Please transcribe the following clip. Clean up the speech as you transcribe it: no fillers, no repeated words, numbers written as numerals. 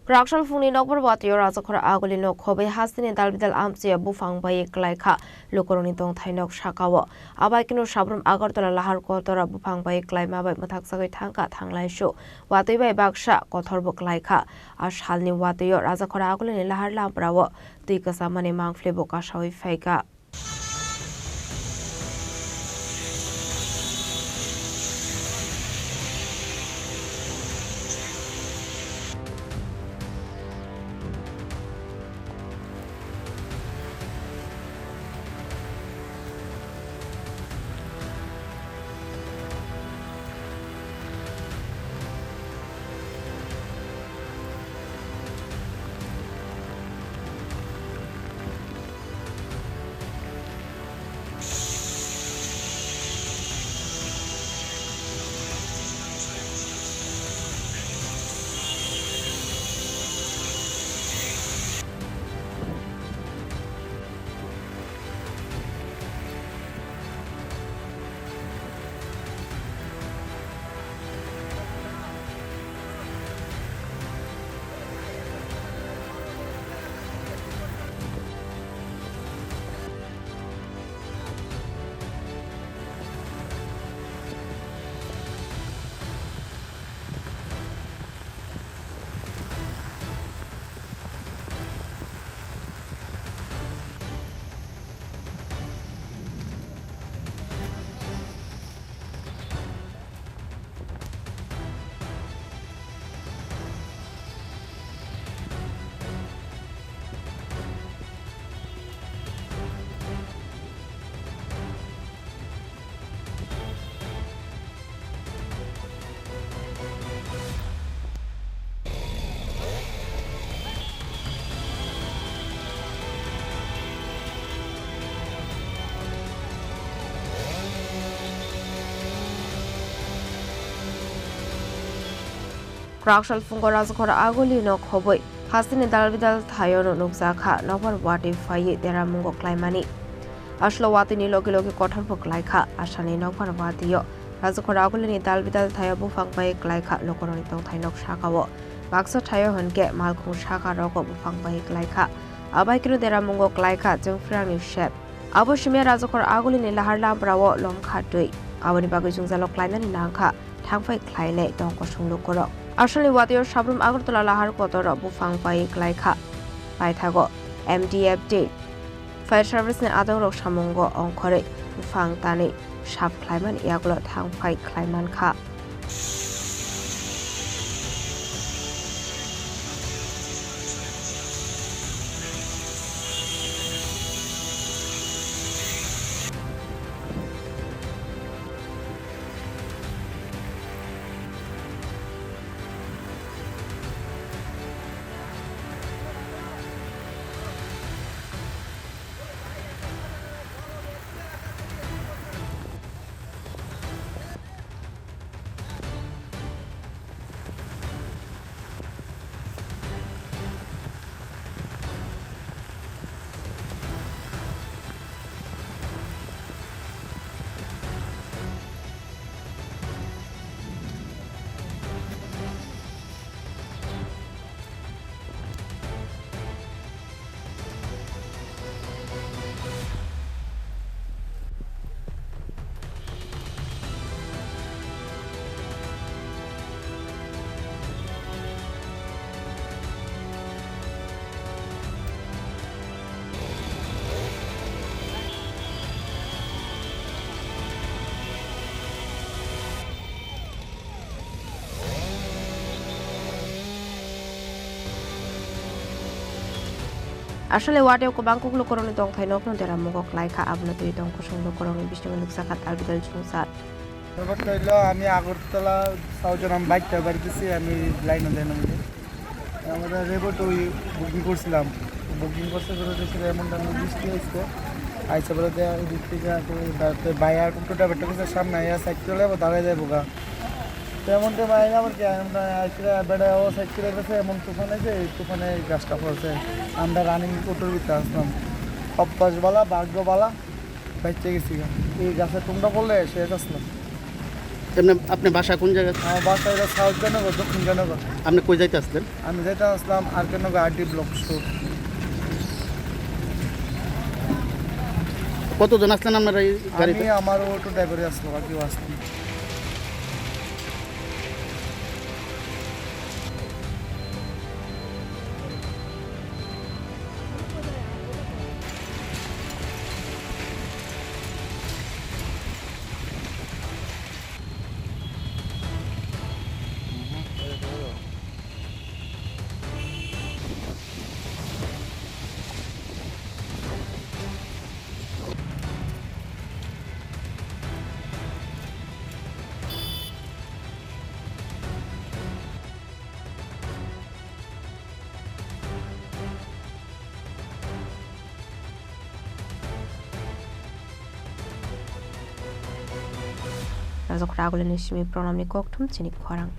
Kraksal Phungni Nobar Watwio Rajakhor Aguli Nok khobwi Haste Dalbidal Amchaio Buphang Bai Kwlaikha Lukurok Tongthai Nok Sakao Abohaikhe Sabroom Agartala Lahar Kotor Buphang Bai Kwlaimabai Muthaksagai Thangka Thanglaisu Watwi bai Baksa Kotor Kwlaikha Ashalni Watwio Rajakhor Aguli Lahar Lamprawo Tui Kasamani Mangflebo Kasawi Faika Kraksal Phung Rajakhor Aguli Nok khobwi Haste Dalbidal Thayono Nukjakha Nobar Watwi Faye Deramungo Klaimani Ashlo Watwi Loki Kotor Kwlaikha Ashani Nobar Watwio Rajakhor Aguli Dalbidal Thayo Buphang Bai Kwlaikha Lukurok Tongthai Nok Sakao Baksa Thayo Honke Malkhung Saka Roko Buphang Bai Kwlaikha Abohaikhe Deramungo Kwlaikha Jungfrang Shep Abo Shimia Rajakhor Aguli Lahar Lamprawo Lomkha Tui Aboni Bagai Jungzalo Klainani Nangkha Thangphai Khlainai Tong Kosong Lukurok Ashali Watwio Sabroom Agartala Lahar Kotor Buphang Bai Kwlaikha Paithago MDFD Fire Service ne Adorok Samungo Ongkhore Buphang Tani Sap Klaiman Yaglo Thangphai Klaiman Kha Ashale Watwio kwbangkuk Lukurok Tongthai Nok Deramungo Kwlaikha Abno Tui Tong Kosong Lukurok Bishnung Luksakat Dalbidal Chungsat কইলো আমি আগরতলা সাউজনাম বাইকটা বাড়ি দিছি আমি line দেন আমরা রেবট ওই booking করছিলাম booking করতে করে এমনটা বৃষ্টি হয়েছে আইসা বলে দিক থেকে বাইয়ার টোটা বেটা সামনে আইয়া সাইড চলে যাবো দাঁড়ায় যাবো গা তেমনটা বাইরে আবার কি আমরা আইসা বেড়া ও সাইড চলে গেছে এমন তুফান আছে এই তুফানে গাছটা পড়ছে আমরা রানিং কোটোর ভিতরে আসলাম অভ্যাসবালা ভাগ্যবালা বাইচে গেছি এই গাছের টুমটা পড়লে শেষ আসলাম এমনি আপনি বাসা কোন জায়গায়? আমার বাসা এটা সাউথ জনগর, দক্ষিণ জনগর। আপনি কই যাইতে আসলেন? আমি যেটা আসলাম আরকেনগর আরডি ব্লক স্টোর। কতজন আসলেন আপনারা এই গাড়িতে? আমি আমার অটো ড্রাইভারে আসলো, আর কেউ আসলো না। Rajakhor Aguli ni shimi pronam ni koktum Chini Khorang.